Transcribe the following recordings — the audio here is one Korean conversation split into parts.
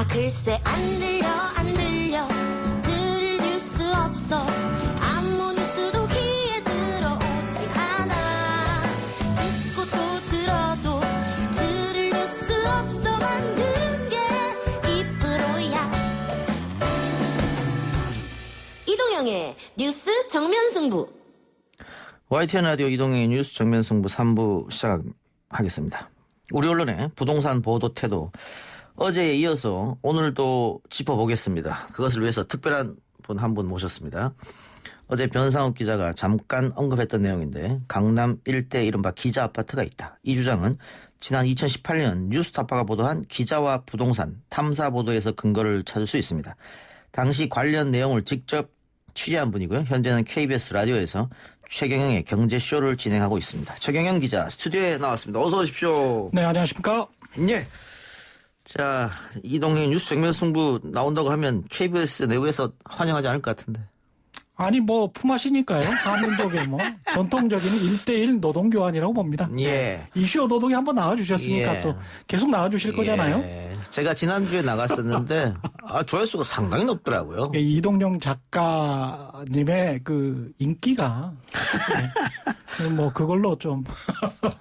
아 글쎄 안 들려 들을 뉴스 없어 아무 뉴스도 귀에 들어오지 않아 듣고 또 들어도 들을 뉴스 없어 만드는 게 입으로야 이동영의 뉴스 정면승부 YTN 라디오 이동영의 뉴스 정면승부 3부 시작하겠습니다. 우리 언론의 부동산 보도 태도 어제에 이어서 오늘도 짚어보겠습니다. 그것을 위해서 특별한 분 한 분 모셨습니다. 어제 변상욱 기자가 잠깐 언급했던 내용인데 강남 일대 이른바 기자 아파트가 있다. 이 주장은 지난 2018년 뉴스타파가 보도한 기자와 부동산 탐사 보도에서 근거를 찾을 수 있습니다. 당시 관련 내용을 직접 취재한 분이고요. 현재는 KBS 라디오에서 최경영의 경제쇼를 진행하고 있습니다. 최경영 기자 스튜디오에 나왔습니다. 어서 오십시오. 네, 안녕하십니까? 예. 자, 이동영 뉴스 정면승부 나온다고 하면 KBS 내부에서 환영하지 않을 것 같은데. 아니 뭐 품앗이니까요. 한민족의 뭐 전통적인 1대1 노동교환이라고 봅니다. 예. 이슈 노동이 한번 나와주셨으니까 예. 또 계속 나와주실 거잖아요. 예. 제가 지난주에 나갔었는데 조회수가 상당히 높더라고요. 예, 이동영 작가님의 그 인기가 네. 뭐 그걸로 좀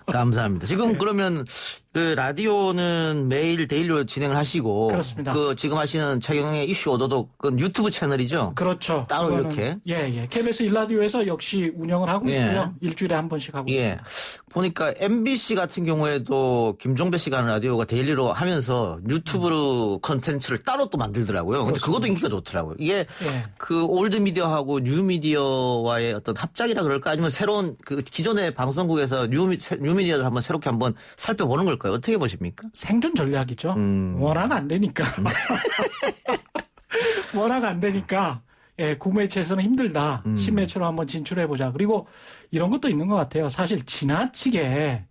감사합니다. 지금 그러면 그 라디오는 매일 데일리로 진행을 하시고 그렇습니다. 그 지금 하시는 최경영의 이슈 오도독 그 유튜브 채널이죠? 그렇죠. 따로 그거는, 이렇게? 예. KBS 일라디오에서 역시 운영을 하고 예. 있고요. 일주일에 한 번씩 하고 예. 있습니다. 보니까 MBC 같은 경우에도 김종배 씨가 하는 라디오가 데일리로 하면서 유튜브로 컨텐츠를 따로 또 만들더라고요. 근데 그것도 인기가 좋더라고요. 이게 예. 그 올드 미디어하고 뉴 미디어와의 어떤 합작이라 그럴까? 아니면 새로운 그 기존의 방송국에서 뉴 미디어를 한번 새롭게 한번 살펴보는 걸까요? 어떻게 보십니까? 생존 전략이죠. 워낙 안 되니까. 워낙 안 되니까. 예, 구매체에서는 힘들다. 신매체로 한번 진출해보자. 그리고 이런 것도 있는 것 같아요. 사실 지나치게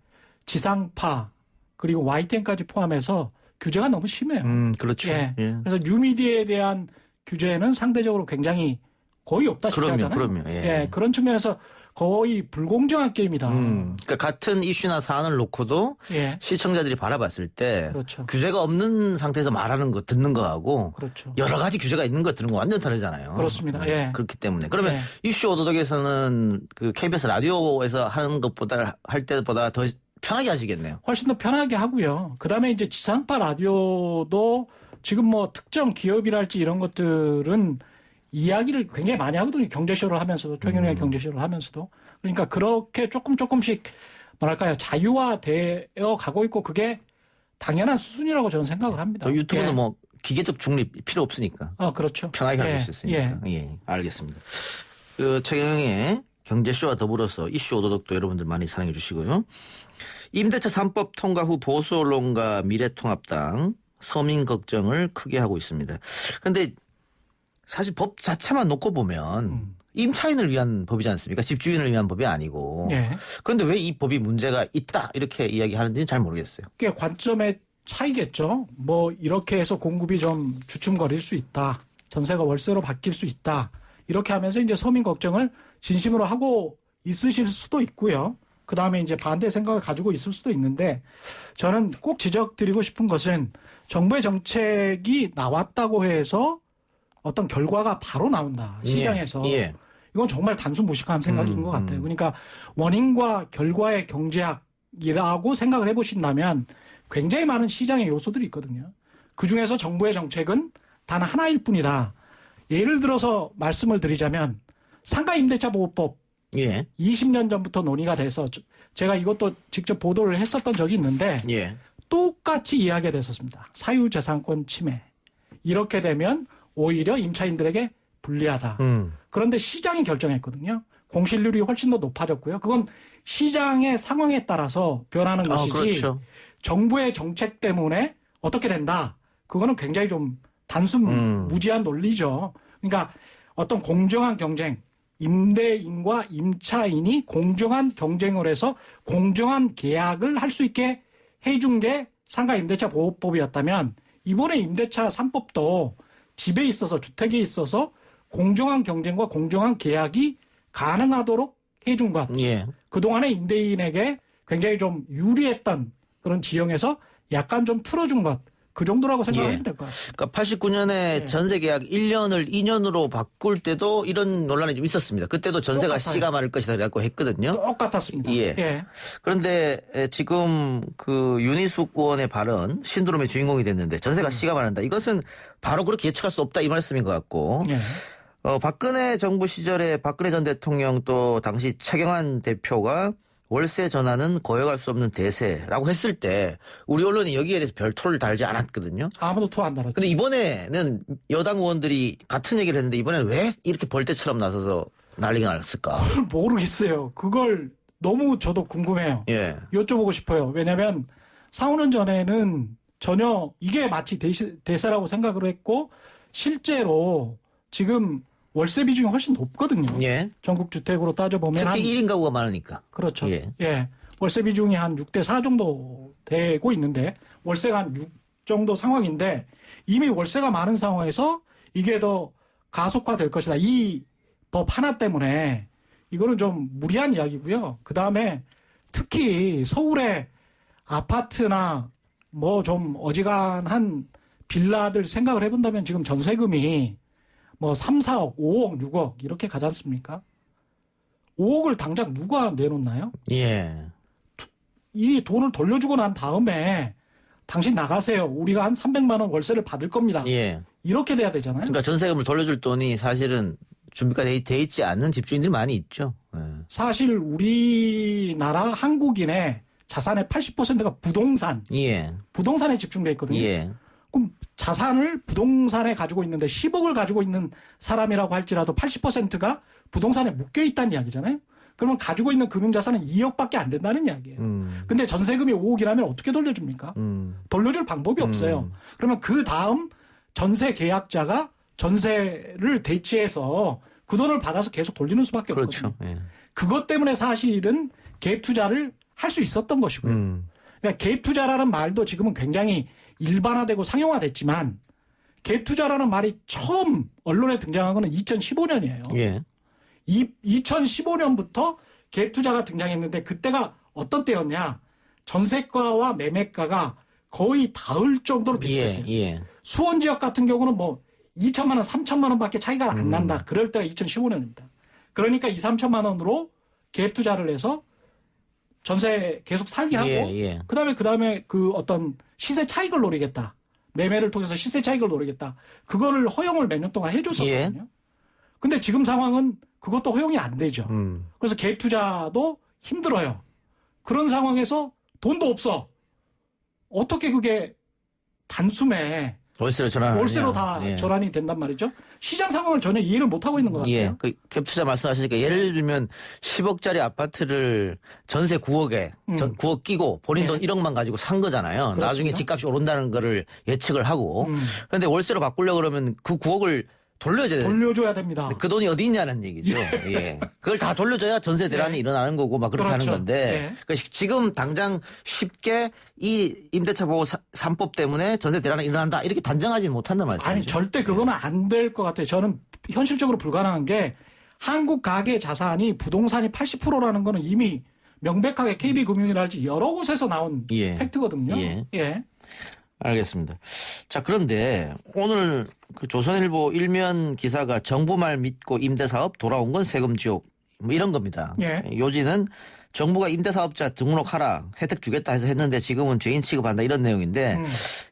지상파 그리고 YTN까지 포함해서 규제가 너무 심해요. 그렇죠. 예. 예. 그래서 뉴미디어에 대한 규제는 상대적으로 굉장히 거의 없다시피 하잖아요. 그럼요. 예. 그런 측면에서 거의 불공정한 게임이다. 그러니까 같은 이슈나 사안을 놓고도 예. 시청자들이 바라봤을 때 그렇죠. 규제가 없는 상태에서 말하는 거 듣는 거하고 그렇죠. 여러 가지 규제가 있는 거 듣는 거 완전 다르잖아요. 그렇습니다. 예. 그렇기 때문에 그러면 예. 이슈 오도독에서는 그 KBS 라디오에서 하는 것보다 할 때보다 더 편하게 하시겠네요. 훨씬 더 편하게 하고요. 그다음에 이제 지상파 라디오도 지금 뭐 특정 기업이랄지 이런 것들은 이야기를 굉장히 많이 하거든요. 경제쇼를 하면서도, 최경영의 경제쇼를 하면서도. 그러니까 그렇게 조금씩 뭐랄까요. 자유화되어 가고 있고 그게 당연한 수준이라고 저는 생각을 합니다. 또 유튜브는 예. 뭐 기계적 중립 필요 없으니까. 그렇죠. 편하게 할 수 있으니까. 예, 알겠습니다. 그 최경영의 경제쇼와 더불어서 이슈 오도독도 여러분들 많이 사랑해 주시고요. 임대차 3법 통과 후 보수 언론과 미래통합당 서민 걱정을 크게 하고 있습니다. 그런데 사실 법 자체만 놓고 보면 임차인을 위한 법이지 않습니까? 집주인을 위한 법이 아니고. 예. 그런데 왜 이 법이 문제가 있다 이렇게 이야기하는지는 잘 모르겠어요. 그게 관점의 차이겠죠. 뭐 이렇게 해서 공급이 좀 주춤거릴 수 있다. 전세가 월세로 바뀔 수 있다. 이렇게 하면서 이제 서민 걱정을 진심으로 하고 있으실 수도 있고요. 그다음에 이제 반대 생각을 가지고 있을 수도 있는데 저는 꼭 지적드리고 싶은 것은 정부의 정책이 나왔다고 해서 어떤 결과가 바로 나온다. 시장에서. 예. 이건 정말 단순 무식한 생각인 것 같아요. 그러니까 원인과 결과의 경제학이라고 생각을 해보신다면 굉장히 많은 시장의 요소들이 있거든요. 그중에서 정부의 정책은 단 하나일 뿐이다. 예를 들어서 말씀을 드리자면 상가임대차보호법 예. 20년 전부터 논의가 돼서 제가 이것도 직접 보도를 했었던 적이 있는데 예. 똑같이 이야기가 됐었습니다. 사유재산권 침해. 이렇게 되면 오히려 임차인들에게 불리하다. 그런데 시장이 결정했거든요. 공실률이 훨씬 더 높아졌고요. 그건 시장의 상황에 따라서 변하는 것이지 그렇죠. 정부의 정책 때문에 어떻게 된다. 그거는 굉장히 좀 단순 무지한 논리죠. 그러니까 어떤 공정한 경쟁, 임대인과 임차인이 공정한 경쟁을 해서 공정한 계약을 할 수 있게 해준 게 상가임대차 보호법이었다면 이번에 임대차 3법도 집에 있어서 주택에 있어서 공정한 경쟁과 공정한 계약이 가능하도록 해준 것. 예. 그동안에 임대인에게 굉장히 좀 유리했던 그런 지형에서 약간 좀 틀어준 것. 그 정도라고 생각하면 예. 될 것 같습니다. 그러니까 89년에 예. 전세 계약 1년을 2년으로 바꿀 때도 이런 논란이 좀 있었습니다. 그때도 전세가 똑같아요. 씨가 마를 것이다 그래갖고 했거든요. 똑같았습니다. 예. 예. 그런데 지금 그 윤희숙 의원의 발언 신드롬의 주인공이 됐는데 전세가 씨가 마른다. 이것은 바로 그렇게 예측할 수 없다 이 말씀인 것 같고. 예. 박근혜 정부 시절에 박근혜 전 대통령 또 당시 최경환 대표가 월세 전환은 거역할 수 없는 대세라고 했을 때 우리 언론이 여기에 대해서 별토를 달지 않았거든요. 아무도 토 안 달았죠. 근데 이번에는 여당 의원들이 같은 얘기를 했는데 이번에는 왜 이렇게 벌떼처럼 나서서 난리가 났을까? 모르겠어요. 그걸 너무 저도 궁금해요. 예. 여쭤보고 싶어요. 왜냐하면 4, 5년 전에는 전혀 이게 마치 대세라고 생각을 했고 실제로 지금 월세 비중이 훨씬 높거든요. 예. 전국 주택으로 따져보면 한 특히 1인 가구가 많으니까. 그렇죠. 예. 예. 월세 비중이 한 6대 4 정도 되고 있는데 월세가 한 6 정도 상황인데 이미 월세가 많은 상황에서 이게 더 가속화될 것이다. 이 법 하나 때문에 이거는 좀 무리한 이야기고요. 그다음에 특히 서울의 아파트나 뭐 좀 어지간한 빌라들 생각을 해본다면 지금 전세금이 뭐 3, 4억, 5억, 6억 이렇게 가지 않습니까? 5억을 당장 누가 내놓나요? 예. 이 돈을 돌려주고 난 다음에 당신 나가세요. 우리가 한 300만 원 월세를 받을 겁니다. 예. 이렇게 돼야 되잖아요. 그러니까 전세금을 돌려줄 돈이 사실은 준비가 돼 있지 않는 집주인들이 많이 있죠. 예. 사실 우리나라 한국인의 자산의 80%가 예. 부동산에 집중돼 있거든요. 예. 그럼 자산을 부동산에 가지고 있는데 10억을 가지고 있는 사람이라고 할지라도 80%가 부동산에 묶여 있다는 이야기잖아요. 그러면 가지고 있는 금융자산은 2억밖에 안 된다는 이야기예요. 근데 전세금이 5억이라면 어떻게 돌려줍니까? 돌려줄 방법이 없어요. 그러면 그 다음 전세 계약자가 전세를 대체해서 그 돈을 받아서 계속 돌리는 수밖에 그렇죠. 없거든요. 예. 그것 때문에 사실은 갭 투자를 할 수 있었던 것이고요. 그러니까 갭 투자라는 말도 지금은 굉장히 일반화되고 상용화됐지만 갭 투자라는 말이 처음 언론에 등장한 거는 2015년이에요. 예. 2015년부터 갭 투자가 등장했는데 그때가 어떤 때였냐? 전세가와 매매가가 거의 닿을 정도로 비슷했어요. 예. 수원 지역 같은 경우는 뭐 2천만 원, 3천만 원밖에 차이가 안 난다. 그럴 때가 2015년입니다. 그러니까 2, 3천만 원으로 갭 투자를 해서 전세 계속 살게 하고 예. 그다음에 그 어떤 시세 차익을 노리겠다. 매매를 통해서 시세 차익을 노리겠다. 그거를 허용을 몇 년 동안 해줬었거든요. 근데 지금 상황은 그것도 허용이 안 되죠. 그래서 갭 투자도 힘들어요. 그런 상황에서 돈도 없어. 어떻게 그게 단숨에 월세로 전환. 월세로 다 예. 전환이 된단 말이죠. 시장 상황을 전혀 이해를 못하고 있는 것 같아요. 예. 그 갭 투자 말씀하시니까 예를 들면 10억짜리 아파트를 전세 9억에 9억 끼고 본인 돈 1억만 가지고 산 거잖아요. 그렇습니다. 나중에 집값이 오른다는 거를 예측을 하고. 그런데 월세로 바꾸려고 그러면 그 9억을 돌려줘야 됩니다. 그 돈이 어디 있냐는 얘기죠. 예. 그걸 다 돌려줘야 전세 대란이 일어나는 거고 막 그렇게 그렇죠. 하는 건데. 예. 그러니까 지금 당장 쉽게 이 임대차 보호 3법 때문에 전세 대란이 일어난다 이렇게 단정하지는 못한단 말씀이죠. 아니 절대 그거는 안 될 것 같아요. 저는 현실적으로 불가능한 게 한국 가계 자산이 부동산이 80%라는 거는 이미 명백하게 KB금융이랄지 여러 곳에서 나온 예. 팩트거든요. 예. 알겠습니다. 자, 그런데 오늘 그 조선일보 일면 기사가 정부 말 믿고 임대사업 돌아온 건 세금 지옥 뭐 이런 겁니다. 예. 요지는 정부가 임대사업자 등록하라 혜택 주겠다 해서 했는데 지금은 죄인 취급한다 이런 내용인데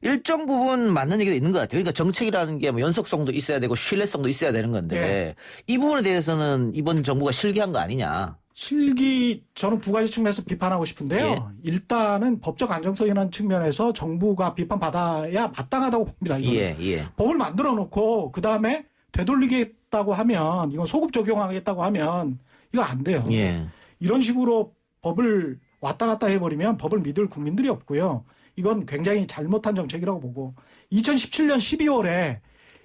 일정 부분 맞는 얘기도 있는 것 같아요. 그러니까 정책이라는 게 뭐 연속성도 있어야 되고 신뢰성도 있어야 되는 건데 이 부분에 대해서는 이번 정부가 실기한 거 아니냐. 실기 저는 두 가지 측면에서 비판하고 싶은데요. 예. 일단은 법적 안정성이라는 측면에서 정부가 비판받아야 마땅하다고 봅니다. 이거는. 예. 법을 만들어 놓고 그다음에 되돌리겠다고 하면 이건 소급 적용하겠다고 하면 이거 안 돼요. 예. 이런 식으로 법을 왔다 갔다 해버리면 법을 믿을 국민들이 없고요. 이건 굉장히 잘못한 정책이라고 보고 2017년 12월에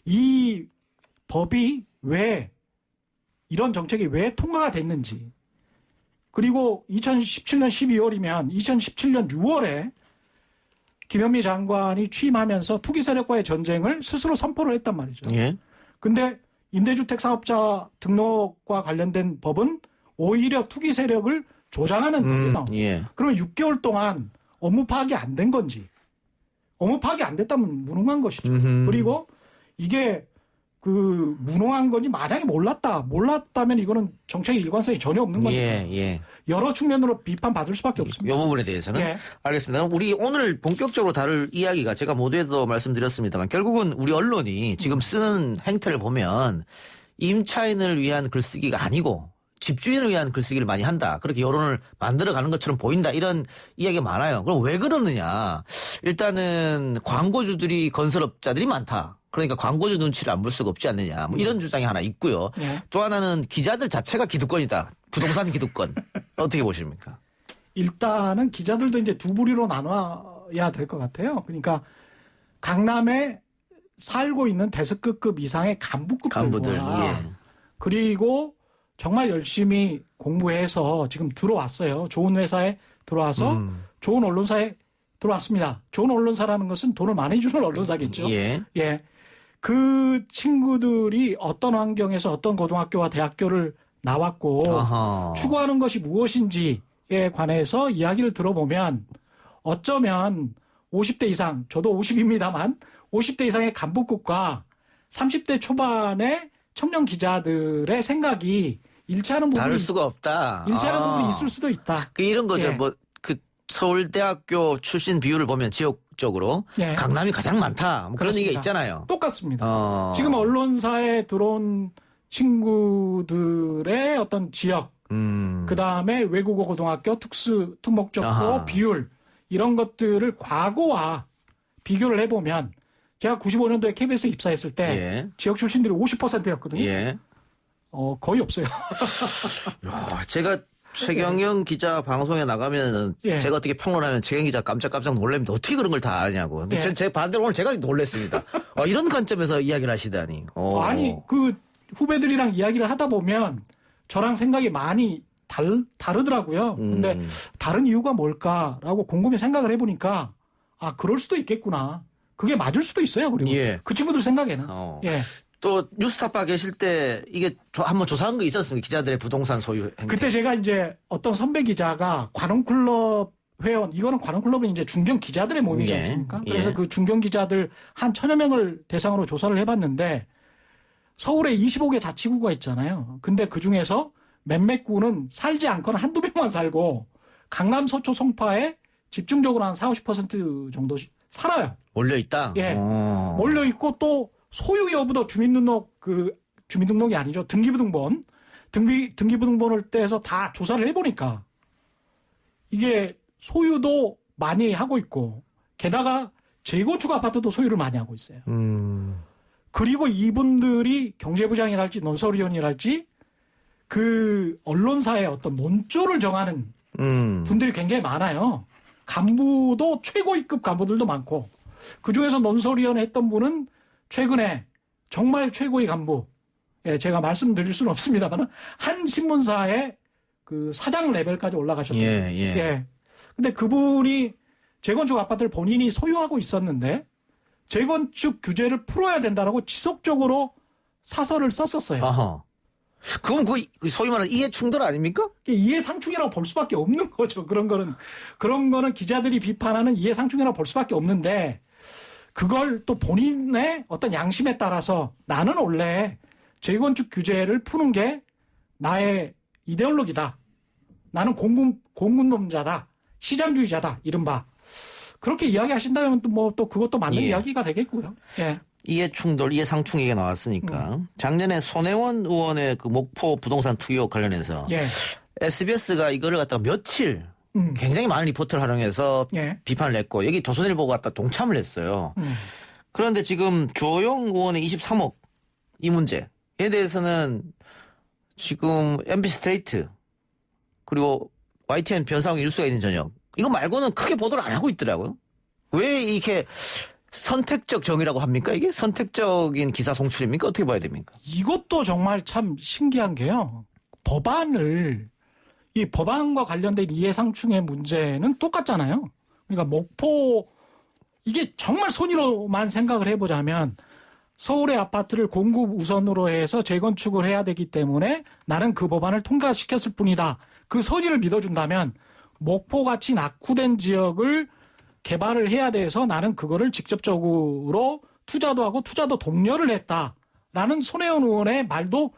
이 법이 왜 이런 정책이 왜 통과가 됐는지 그리고 2017년 12월이면 2017년 6월에 김현미 장관이 취임하면서 투기 세력과의 전쟁을 스스로 선포를 했단 말이죠. 예. 근데 임대주택 사업자 등록과 관련된 법은 오히려 투기 세력을 조장하는 거예요. 예. 그러면 6개월 동안 업무 파악이 안 된 건지 파악이 안 됐다면 무능한 것이죠. 그리고 이게 그 무능한 건지 만약에 몰랐다면 이거는 정책의 일관성이 전혀 없는 거니까 여러 측면으로 비판받을 수밖에 없습니다. 이 부분에 대해서는 알겠습니다. 그럼 우리 오늘 본격적으로 다룰 이야기가 제가 모두에도 말씀드렸습니다만 결국은 우리 언론이 지금 쓰는 행태를 보면 임차인을 위한 글쓰기가 아니고 집주인을 위한 글쓰기를 많이 한다. 그렇게 여론을 만들어가는 것처럼 보인다. 이런 이야기가 많아요. 그럼 왜 그러느냐. 일단은 광고주들이 건설업자들이 많다. 그러니까 광고주 눈치를 안 볼 수가 없지 않느냐. 뭐 이런 주장이 하나 있고요. 또 하나는 기자들 자체가 기득권이다. 부동산 기득권. 어떻게 보십니까? 일단은 기자들도 이제 두 부류로 나눠야 될 것 같아요. 그러니까 강남에 살고 있는 데스크급 이상의 간부들. 그리고 정말 열심히 공부해서 지금 들어왔어요. 좋은 회사에 들어와서 좋은 언론사에 들어왔습니다. 좋은 언론사라는 것은 돈을 많이 주는 언론사겠죠. 그 친구들이 어떤 환경에서 어떤 고등학교와 대학교를 나왔고 추구하는 것이 무엇인지에 관해서 이야기를 들어보면 어쩌면 50대 이상, 저도 50입니다만 50대 이상의 간부급과 30대 초반의 청년 기자들의 생각이 일치하는 부분이 다를 수가 없다. 일치하는 부분이 있을 수도 있다. 이런 거죠. 뭐 그 서울대학교 출신 비율을 보면 지역적으로 강남이 가장 많다. 뭐 그런 얘기가 있잖아요. 똑같습니다. 지금 언론사에 들어온 친구들의 어떤 지역, 그다음에 외국어 고등학교, 특목적고 비율 이런 것들을 과거와 비교를 해보면 제가 95년도에 KBS에 입사했을 때 지역 출신들이 50%였거든요. 거의 없어요. 제가 최경영 기자 방송에 나가면은 제가 어떻게 평론하면 최경영 기자 깜짝깜짝 놀랍니다. 어떻게 그런 걸 다 아냐고. 근데 제 반대로 오늘 제가 놀랐습니다. 이런 관점에서 이야기를 하시다니. 아니 그 후배들이랑 이야기를 하다 보면 저랑 생각이 많이 다르더라고요. 근데 다른 이유가 뭘까라고 곰곰이 생각을 해보니까 그럴 수도 있겠구나. 그게 맞을 수도 있어요. 그리고 그 친구들 생각에는. 또 뉴스타파 계실 때 이게 한번 조사한 거 있었습니까? 기자들의 부동산 소유 행태. 그때 제가 이제 어떤 선배 기자가 관훈클럽 회원, 이거는 관훈클럽은 이제 중견 기자들의 모임이지 않습니까? 그래서 그 중견 기자들 한 1000여 명을 대상으로 조사를 해봤는데 서울에 25개 자치구가 있잖아요. 근데 그 중에서 몇몇 구는 살지 않거나 한두 명만 살고 강남, 서초, 송파에 집중적으로 한 40~50% 정도 살아요. 몰려있다? 몰려있고 또 소유 여부도 주민등록이 아니죠. 등기부등본을 떼서 다 조사를 해보니까 이게 소유도 많이 하고 있고 게다가 재건축 아파트도 소유를 많이 하고 있어요. 그리고 이분들이 경제부장이랄지 논설위원이랄지 그 언론사의 어떤 논조를 정하는 분들이 굉장히 많아요. 간부도 최고위급 간부들도 많고 그중에서 논설위원 했던 분은 최근에 정말 최고의 간부, 제가 말씀드릴 수는 없습니다만 한 신문사의 그 사장 레벨까지 올라가셨더라고요. 근데 그분이 재건축 아파트를 본인이 소유하고 있었는데 재건축 규제를 풀어야 된다라고 지속적으로 사설을 썼었어요. 그건 그 소위 말하는 이해 충돌 아닙니까? 이해 상충이라고 볼 수밖에 없는 거죠. 그런 거는 기자들이 비판하는 이해 상충이라고 볼 수밖에 없는데 그걸 또 본인의 어떤 양심에 따라서 나는 원래 재건축 규제를 푸는 게 나의 이데올로기다. 나는 공군론자다. 시장주의자다. 이른바. 그렇게 이야기하신다면 또 그것도 맞는 이야기가 되겠고요. 이해 충돌, 이해 상충 얘기가 나왔으니까 작년에 손혜원 의원의 그 목포 부동산 투기 관련해서 SBS가 이거를 갖다가 며칠 굉장히 많은 리포트를 활용해서 비판을 냈고 여기 조선일보가 갖다 동참을 했어요. 그런데 지금 주호영 의원의 23억 이 문제에 대해서는 지금 MBC 스트레이트 그리고 YTN 변상욱 일수가 있는 저녁 이거 말고는 크게 보도를 안 하고 있더라고요. 왜 이렇게 선택적 정의라고 합니까? 이게 선택적인 기사 송출입니까? 어떻게 봐야 됩니까? 이것도 정말 참 신기한 게요. 이 법안과 관련된 이해상충의 문제는 똑같잖아요. 그러니까 목포 이게 정말 손으로만 생각을 해보자면 서울의 아파트를 공급 우선으로 해서 재건축을 해야 되기 때문에 나는 그 법안을 통과시켰을 뿐이다. 그 소리를 믿어준다면 목포같이 낙후된 지역을 개발을 해야 돼서 나는 그거를 직접적으로 투자도 하고 투자도 독려를 했다라는 손혜원 의원의 말도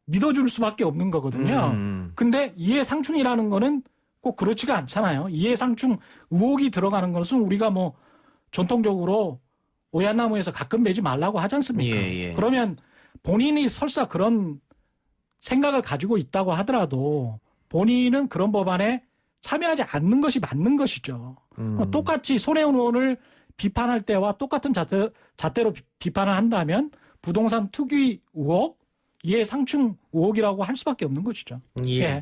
믿어줄 수밖에 없는 거거든요. 근데 이해상충이라는 거는 꼭 그렇지가 않잖아요. 이해상충 의혹이 들어가는 것은 우리가 뭐 전통적으로 오얏나무에서 가끔 매지 말라고 하지 않습니까? 예. 그러면 본인이 설사 그런 생각을 가지고 있다고 하더라도 본인은 그런 법안에 참여하지 않는 것이 맞는 것이죠. 똑같이 손혜원 의원을 비판할 때와 똑같은 잣대로 비판을 한다면 부동산 투기 의혹, 이해상충 의혹이라고 할 수밖에 없는 것이죠. 예.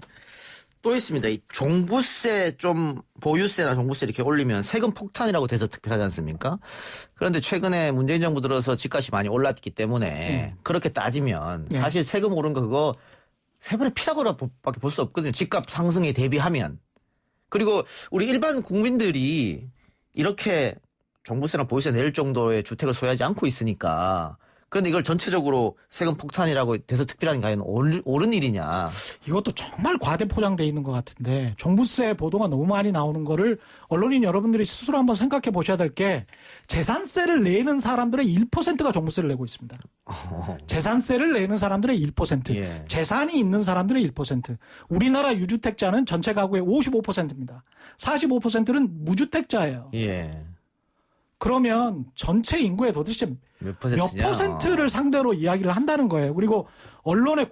또 있습니다. 이 종부세 좀 보유세나 종부세 이렇게 올리면 세금 폭탄이라고 돼서 특별하지 않습니까? 그런데 최근에 문재인 정부 들어서 집값이 많이 올랐기 때문에 그렇게 따지면 사실 세금 오른 거 그거 세분의 피라고밖에 볼 수 없거든요. 집값 상승에 대비하면. 그리고 우리 일반 국민들이 이렇게 종부세나 보유세 낼 정도의 주택을 소유하지 않고 있으니까. 그런데 이걸 전체적으로 세금 폭탄이라고 돼서 특별한 게 과연 옳은 일이냐. 이것도 정말 과대 포장돼 있는 것 같은데 종부세 보도가 너무 많이 나오는 거를 언론인 여러분들이 스스로 한번 생각해 보셔야 될 게 재산세를 내는 사람들의 1%가 종부세를 내고 있습니다. 재산세를 내는 사람들의 1%, 예. 재산이 있는 사람들의 1%. 우리나라 유주택자는 전체 가구의 55%입니다. 45%는 무주택자예요. 예. 그러면 전체 인구의 도대체 몇 퍼센트를 상대로 이야기를 한다는 거예요. 그리고 언론의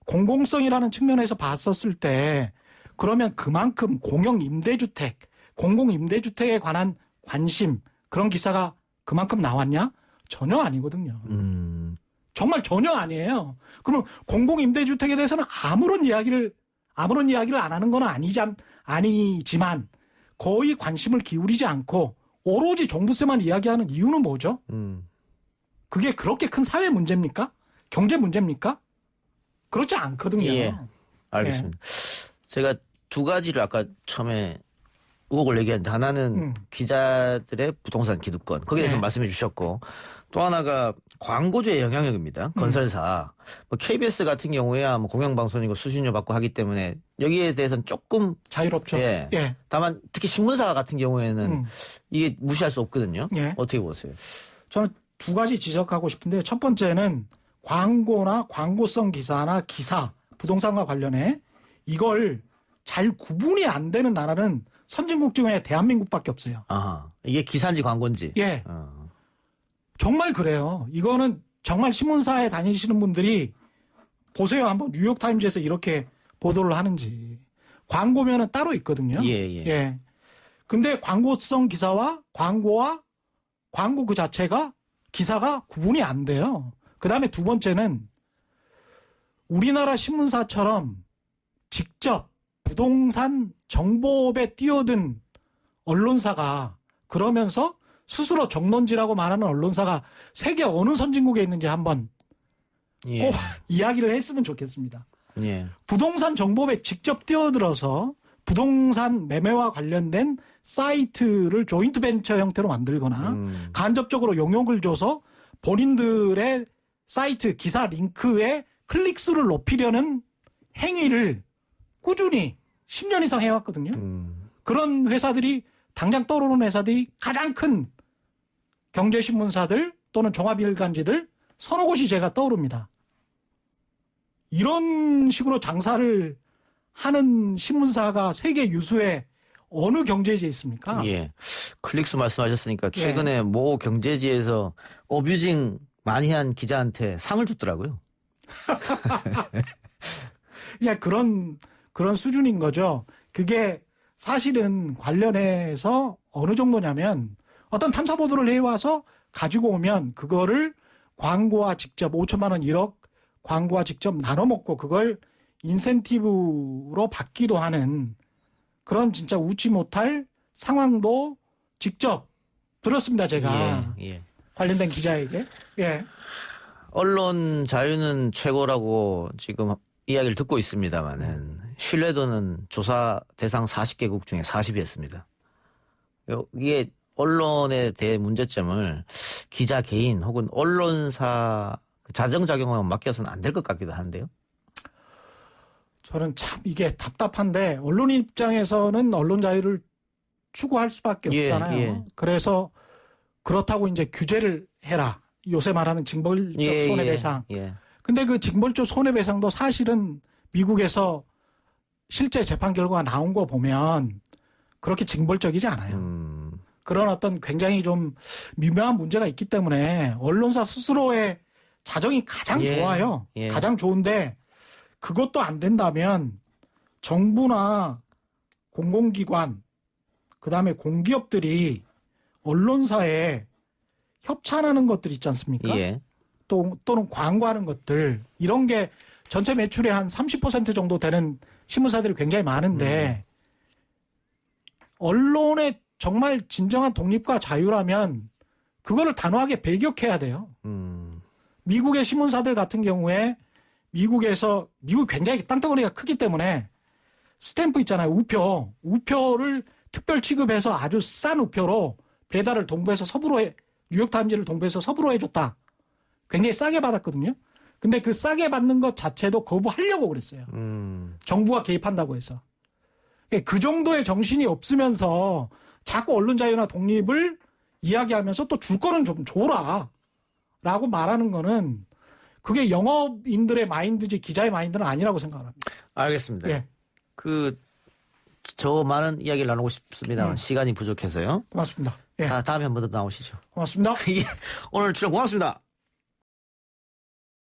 공공성이라는 측면에서 봤었을 때 그러면 그만큼 공영임대주택, 공공임대주택에 관한 관심 그런 기사가 그만큼 나왔냐? 전혀 아니거든요. 정말 전혀 아니에요. 그러면 공공임대주택에 대해서는 아무런 이야기를 안 하는 건 아니지만 거의 관심을 기울이지 않고 오로지 종부세만 이야기하는 이유는 뭐죠? 그게 그렇게 큰 사회 문제입니까? 경제 문제입니까? 그렇지 않거든요. 예. 알겠습니다. 제가 두 가지를 아까 처음에 의혹을 얘기했는데 하나는 기자들의 부동산 기득권 거기에 대해서 말씀해 주셨고 또 하나가 광고주의 영향력입니다. 건설사. 뭐 KBS 같은 경우에야 뭐 공영방송이고 수신료 받고 하기 때문에 여기에 대해서는 조금 자유롭죠. 예. 예. 다만 특히 신문사 같은 경우에는 이게 무시할 수 없거든요. 예. 어떻게 보세요? 저는 두 가지 지적하고 싶은데 첫 번째는 광고나 광고성 기사나 기사, 부동산과 관련해 이걸 잘 구분이 안 되는 나라는 선진국 중에 대한민국밖에 없어요. 아하. 이게 기사인지 광고인지. 예. 정말 그래요. 이거는 정말 신문사에 다니시는 분들이 보세요. 한번 뉴욕타임즈에서 이렇게 보도를 하는지. 광고면은 따로 있거든요. 예. 근데 광고성 기사와 광고 그 자체가 기사가 구분이 안 돼요. 그 다음에 두 번째는 우리나라 신문사처럼 직접 부동산 정보업에 뛰어든 언론사가 그러면서 스스로 정론지라고 말하는 언론사가 세계 어느 선진국에 있는지 한번 꼭 이야기를 했으면 좋겠습니다. 예. 부동산 정보업에 직접 뛰어들어서 부동산 매매와 관련된 사이트를 조인트 벤처 형태로 만들거나 간접적으로 용역을 줘서 본인들의 사이트 기사 링크에 클릭수를 높이려는 행위를 꾸준히 10년 이상 해왔거든요. 그런 회사들이 당장 떠오르는 회사들이 가장 큰 경제신문사들 또는 종합일간지들 서너 곳이 제가 떠오릅니다. 이런 식으로 장사를 하는 신문사가 세계 유수의 어느 경제지에 있습니까? 예. 클릭수 말씀하셨으니까 최근에 모 경제지에서 어뷰징 많이 한 기자한테 상을 줬더라고요. 그냥 그런 수준인 거죠. 그게 사실은 관련해서 어느 정도냐면 어떤 탐사 보도를 해와서 가지고 오면 그거를 광고와 직접 5천만 원 1억 광고와 직접 나눠 먹고 그걸 인센티브로 받기도 하는 그런 진짜 웃지 못할 상황도 직접 들었습니다. 제가 예. 관련된 기자에게. 예. 언론 자유는 최고라고 지금 이야기를 듣고 있습니다만은 신뢰도는 조사 대상 40개국 중에 40위였습니다. 이게 언론에 대해 문제점을 기자 개인 혹은 언론사 자정작용하고 맡겨서는 안 될 것 같기도 한데요. 저는 참 이게 답답한데 언론 입장에서는 언론 자유를 추구할 수밖에 예, 없잖아요. 예. 그래서 그렇다고 이제 규제를 해라. 요새 말하는 징벌적 예, 손해배상. 예. 근데 그 징벌적 손해배상도 사실은 미국에서 실제 재판 결과가 나온 거 보면 그렇게 징벌적이지 않아요. 그런 어떤 굉장히 좀 미묘한 문제가 있기 때문에 언론사 스스로의 자정이 가장 예, 좋아요. 예. 가장 좋은데 그것도 안 된다면 정부나 공공기관 그다음에 공기업들이 언론사에 협찬하는 것들 있지 않습니까? 예. 또는 광고하는 것들 이런 게 전체 매출의 한 30% 정도 되는 신문사들이 굉장히 많은데 언론의 정말 진정한 독립과 자유라면 그거를 단호하게 배격해야 돼요. 미국의 신문사들 같은 경우에 미국이 굉장히 땅덩어리가 크기 때문에 스탬프 있잖아요. 우표를 특별 취급해서 아주 싼 우표로 배달을 동부에서 서부로 뉴욕타임즈를 동부에서 서부로 해줬다. 굉장히 싸게 받았거든요. 근데 그 싸게 받는 것 자체도 거부하려고 그랬어요. 정부가 개입한다고 해서. 그 정도의 정신이 없으면서 자꾸 언론 자유나 독립을 이야기하면서 또 줄 거는 좀 줘라. 라고 말하는 거는 그게 영업인들의 마인드지 기자의 마인드는 아니라고 생각합니다. 알겠습니다. 예. 저 많은 이야기를 나누고 싶습니다. 시간이 부족해서요. 고맙습니다. 예. 다음에 한 번 더 나오시죠. 고맙습니다. 예. 오늘 출연 고맙습니다.